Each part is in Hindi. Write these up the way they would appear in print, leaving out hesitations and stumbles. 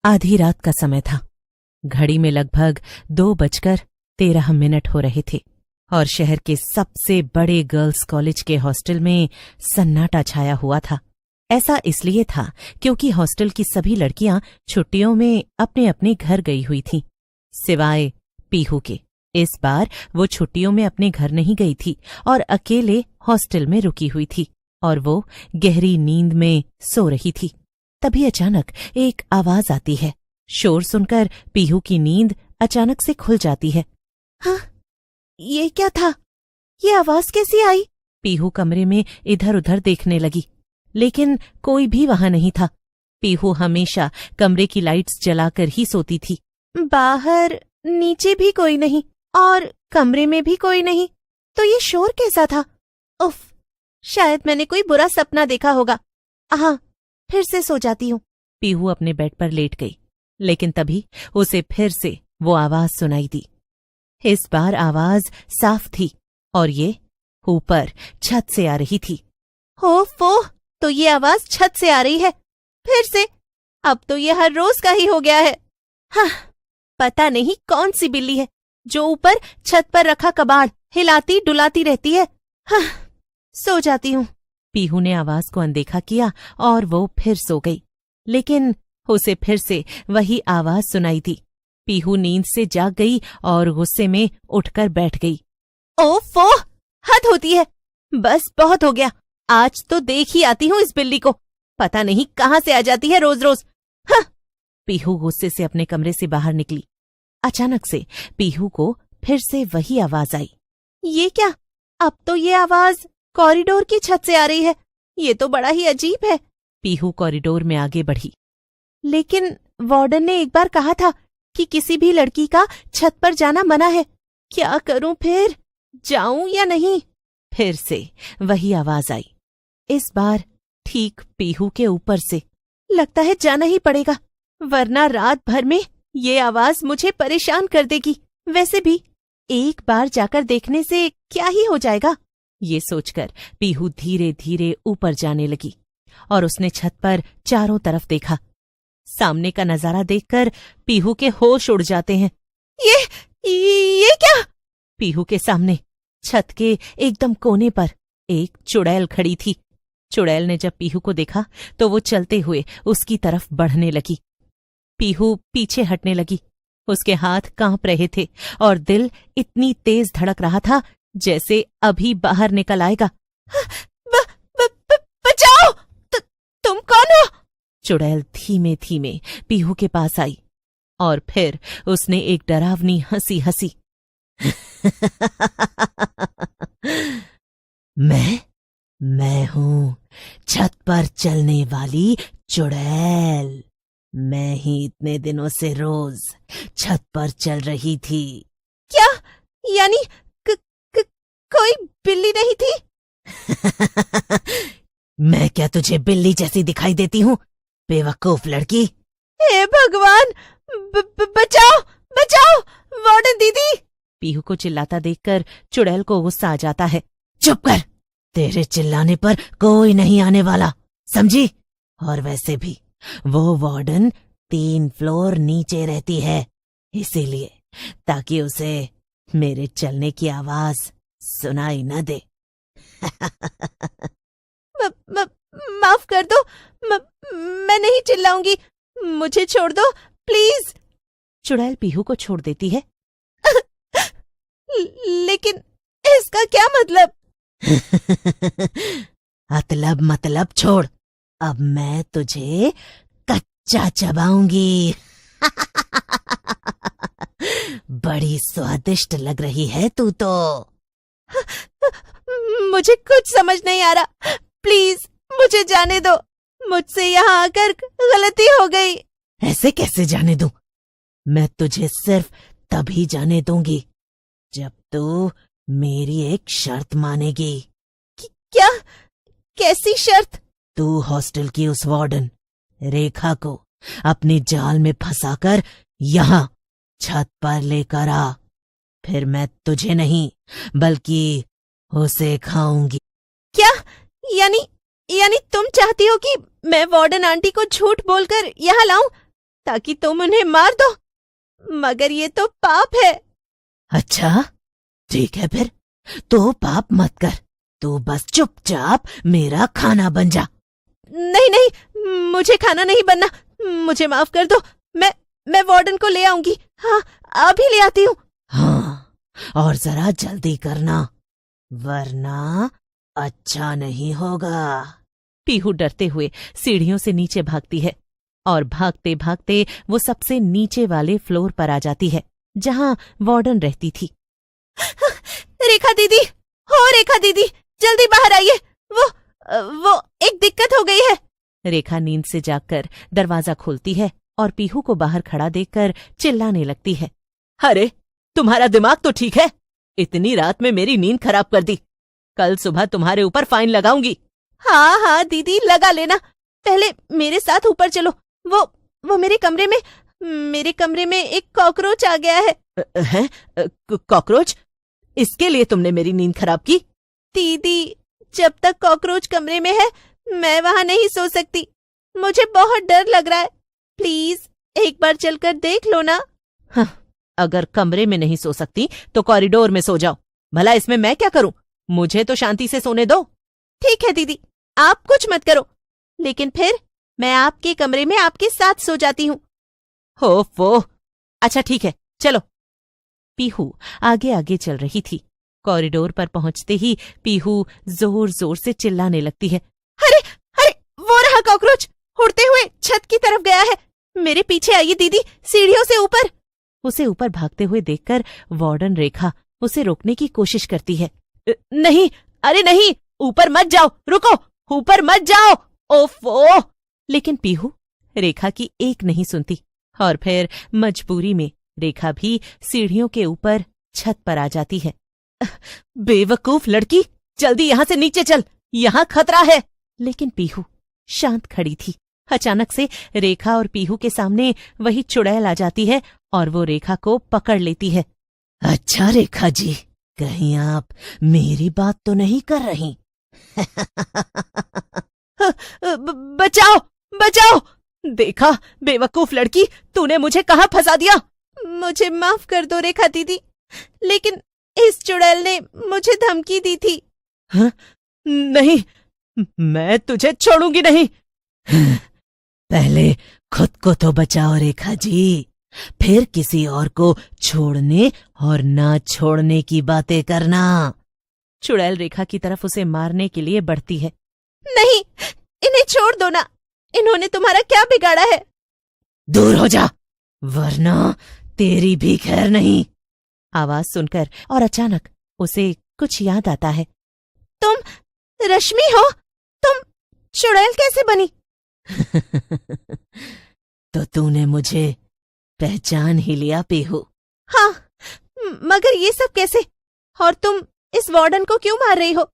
आधी रात का समय था। घड़ी में लगभग 2:13 हो रहे थे और शहर के सबसे बड़े गर्ल्स कॉलेज के हॉस्टल में सन्नाटा छाया हुआ था। ऐसा इसलिए था क्योंकि हॉस्टल की सभी लड़कियां छुट्टियों में अपने अपने घर गई हुई थीं, सिवाय पीहू के। इस बार वो छुट्टियों में अपने घर नहीं गई थी और अकेले हॉस्टल में रुकी हुई थी और वो गहरी नींद में सो रही थी। तभी अचानक एक आवाज आती है। शोर सुनकर पीहू की नींद अचानक से खुल जाती है। हाँ, ये क्या था? ये आवाज कैसी आई? पीहू कमरे में इधर उधर देखने लगी, लेकिन कोई भी वहां नहीं था। पीहू हमेशा कमरे की लाइट्स जलाकर ही सोती थी। बाहर नीचे भी कोई नहीं और कमरे में भी कोई नहीं, तो ये शोर कैसा था? उफ, शायद मैंने कोई बुरा सपना देखा होगा। हाँ, फिर से सो जाती हूँ। पीहू अपने बेड पर लेट गई, लेकिन तभी उसे फिर से वो आवाज सुनाई दी। इस बार आवाज साफ थी और ये ऊपर छत से आ रही थी। ओफो, तो ये आवाज छत से आ रही है फिर से। अब तो ये हर रोज का ही हो गया है। हाँ, पता नहीं कौन सी बिल्ली है जो ऊपर छत पर रखा कबाड़ हिलाती डुलाती रहती है। हाँ, सो जाती हूँ। पीहू ने आवाज को अनदेखा किया और वो फिर सो गई, लेकिन उसे फिर से वही आवाज सुनाई दी। पीहू नींद से जाग गई और गुस्से में उठकर बैठ गई। ओफो, हद होती है। बस बहुत हो गया। आज तो देख ही आती हूँ इस बिल्ली को। पता नहीं कहाँ से आ जाती है रोज रोज। हाँ। पीहू गुस्से से अपने कमरे से बाहर निकली। अचानक से पीहू को फिर से वही आवाज आई। ये क्या? अब तो ये आवाज कॉरिडोर की छत से आ रही है। ये तो बड़ा ही अजीब है। पीहू कॉरिडोर में आगे बढ़ी, लेकिन वार्डन ने एक बार कहा था कि किसी भी लड़की का छत पर जाना मना है। क्या करूं फिर? जाऊं या नहीं? फिर से वही आवाज आई, इस बार ठीक पीहू के ऊपर से। लगता है जाना ही पड़ेगा, वरना रात भर में ये आवाज मुझे परेशान कर देगी। वैसे भी एक बार जाकर देखने से क्या ही हो जाएगा। ये सोचकर पीहू धीरे धीरे ऊपर जाने लगी और उसने छत पर चारों तरफ देखा। सामने का नजारा देखकर पीहू के होश उड़ जाते हैं। ये क्या? पीहू के सामने छत के एकदम कोने पर एक चुड़ैल खड़ी थी। चुड़ैल ने जब पीहू को देखा तो वो चलते हुए उसकी तरफ बढ़ने लगी। पीहू पीछे हटने लगी। उसके हाथ कांप रहे थे और दिल इतनी तेज धड़क रहा था जैसे अभी बाहर निकल आएगा। बचाओ! तुम कौन हो? चुड़ैल धीमे धीमे पीहू के पास आई और फिर उसने एक डरावनी हंसी हंसी। मैं हूँ छत पर चलने वाली चुड़ैल। मैं ही इतने दिनों से रोज छत पर चल रही थी। क्या? यानी कोई बिल्ली नहीं थी? मैं क्या तुझे बिल्ली जैसी दिखाई देती हूँ, बेवकूफ लड़की? हे भगवान, बचाओ बचाओ, वार्डन दीदी! पीहू को चिल्लाता देखकर चुड़ैल को गुस्सा आ जाता है। चुप कर, तेरे चिल्लाने पर कोई नहीं आने वाला, समझी? और वैसे भी वो वार्डन 3 फ्लोर नीचे रहती है, इसीलिए ताकि उसे मेरे चलने की आवाज सुनाई न दे। माफ कर दो, मैं नहीं चिल्लाऊंगी, मुझे छोड़ दो प्लीज। चुड़ैल पीहू को छोड़ देती है। लेकिन इसका क्या मतलब? मतलब छोड़, अब मैं तुझे कच्चा चबाऊंगी। बड़ी स्वादिष्ट लग रही है तू तो। मुझे कुछ समझ नहीं आ रहा, प्लीज मुझे जाने दो, मुझसे यहाँ आकर गलती हो गई। ऐसे कैसे जाने दूं? मैं तुझे सिर्फ तभी जाने दूंगी जब तू मेरी एक शर्त मानेगी। क्या? कैसी शर्त? तू हॉस्टल की उस वार्डन रेखा को अपने जाल में फंसाकर यहाँ छत पर लेकर आ, फिर मैं तुझे नहीं बल्कि उसे खाऊंगी। क्या? यानी तुम चाहती हो कि मैं वार्डन आंटी को झूठ बोलकर यहाँ लाऊं ताकि तुम उन्हें मार दो, मगर ये तो पाप है। अच्छा ठीक है, फिर तो पाप मत कर, तू बस चुपचाप मेरा खाना बन जा। नहीं नहीं, मुझे खाना नहीं बनना, मुझे माफ कर दो। मैं वार्डन को ले आऊंगी। हाँ, अभी ले आती हूँ। हाँ, और जरा जल्दी करना, वरना अच्छा नहीं होगा। पीहू डरते हुए सीढ़ियों से नीचे भागती है और भागते भागते वो सबसे नीचे वाले फ्लोर पर आ जाती है जहां वार्डन रहती थी। रेखा दीदी, हो रेखा दीदी, जल्दी बाहर आइए, वो एक दिक्कत हो गई है। रेखा नींद से जागकर दरवाजा खोलती है और पीहू को बाहर खड़ा देखकर चिल्लाने लगती है। अरे तुम्हारा दिमाग तो ठीक है, इतनी रात में मेरी नींद खराब कर दी। कल सुबह तुम्हारे ऊपर फाइन लगाऊंगी। हाँ हाँ दीदी, लगा लेना। पहले मेरे साथ ऊपर चलो। वो मेरे कमरे में एक कॉकरोच आ गया है। हैं? कॉकरोच? इसके लिए तुमने मेरी नींद खराब की? दीदी, जब तक कॉकरोच कमरे में है मैं वहां नहीं सो सकती। मुझे बहुत डर लग रहा है। प्लीज एक बार चलकर देख लो ना। हाँ, अगर कमरे में नहीं सो सकती तो कॉरिडोर में सो जाओ। भला इसमें मैं क्या करूं? मुझे तो शांति से सोने दो। ठीक है दीदी, आप कुछ मत करो, लेकिन फिर मैं आपके कमरे में आपके साथ सो जाती हूँ। हो, अच्छा ठीक है, चलो। पीहू आगे आगे चल रही थी। कॉरिडोर पर पहुंचते ही पीहू जोर जोर से चिल्लाने लगती है। अरे अरे, वो रहा कॉकरोच, उड़ते हुए छत की तरफ गया है। मेरे पीछे आइए दीदी, सीढ़ियों से ऊपर। उसे ऊपर भागते हुए देखकर वार्डन रेखा उसे रोकने की कोशिश करती है। नहीं, अरे नहीं, ऊपर मत जाओ, रुको, ऊपर मत जाओ, ओफो। लेकिन पीहू रेखा की एक नहीं सुनती और फिर मजबूरी में रेखा भी सीढ़ियों के ऊपर छत पर आ जाती है। बेवकूफ लड़की, जल्दी यहां से नीचे चल, यहां खतरा है। लेकिन पीहू शांत खड़ी थी। अचानक से रेखा और पीहू के सामने वही चुड़ैल आ जाती है और वो रेखा को पकड़ लेती है। अच्छा रेखा जी, कहीं आप मेरी बात तो नहीं कर रही? बचाओ बचाओ, देखा बेवकूफ लड़की, तूने मुझे कहाँ फंसा दिया। मुझे माफ कर दो रेखा दीदी, लेकिन इस चुड़ैल ने मुझे धमकी दी थी। हाँ? नहीं, मैं तुझे छोड़ूंगी नहीं। पहले खुद को तो बचाओ रेखा जी, फिर किसी और को छोड़ने और ना छोड़ने की बातें करना। चुड़ैल रेखा की तरफ उसे मारने के लिए बढ़ती है। नहीं, इन्हें छोड़ दो ना, इन्होंने तुम्हारा क्या बिगाड़ा है? दूर हो जा, वरना तेरी भी खैर नहीं। आवाज सुनकर और अचानक उसे कुछ याद आता है। तुम रश्मि हो? तुम चुड़ैल कैसे बनी? तो तूने मुझे पहचान ही लिया पीहू? हाँ, मगर ये सब कैसे? और तुम इस वार्डन को क्यों मार रही हो?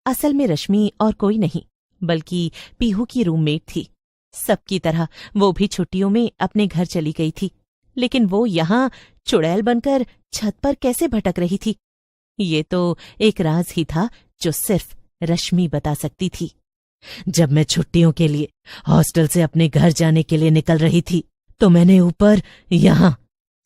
असल में रश्मि और कोई नहीं बल्कि पीहू की रूममेट थी। सबकी तरह वो भी छुट्टियों में अपने घर चली गई थी, लेकिन वो यहाँ चुड़ैल बनकर छत पर कैसे भटक रही थी? ये तो एक राज ही था जो सिर्फ रश्मि बता सकती थी। जब मैं छुट्टियों के लिए हॉस्टल से अपने घर जाने के लिए निकल रही थी तो मैंने ऊपर यहाँ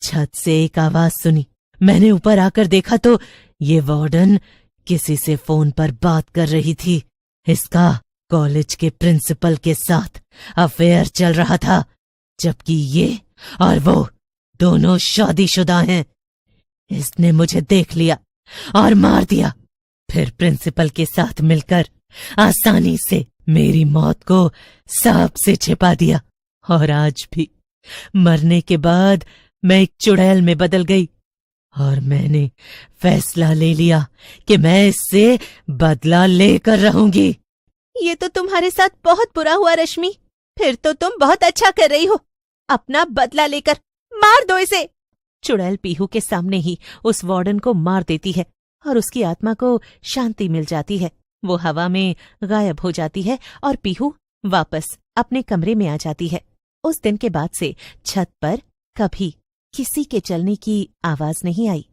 छत से एक आवाज सुनी। मैंने ऊपर आकर देखा तो ये वार्डन किसी से फोन पर बात कर रही थी। इसका कॉलेज के प्रिंसिपल के साथ अफेयर चल रहा था, जबकि ये और वो दोनों शादीशुदा हैं। इसने मुझे देख लिया और मार दिया, फिर प्रिंसिपल के साथ मिलकर आसानी से मेरी मौत को सांप से छिपा दिया। और आज भी मरने के बाद मैं एक चुड़ैल में बदल गई और मैंने फैसला ले लिया कि मैं इससे बदला लेकर रहूंगी। ये तो तुम्हारे साथ बहुत बुरा हुआ रश्मि, फिर तो तुम बहुत अच्छा कर रही हो। अपना बदला लेकर मार दो इसे। चुड़ैल पीहू के सामने ही उस वार्डन को मार देती है और उसकी आत्मा को शांति मिल जाती है। वो हवा में गायब हो जाती है और पीहू वापस अपने कमरे में आ जाती है। उस दिन के बाद से छत पर कभी किसी के चलने की आवाज नहीं आई।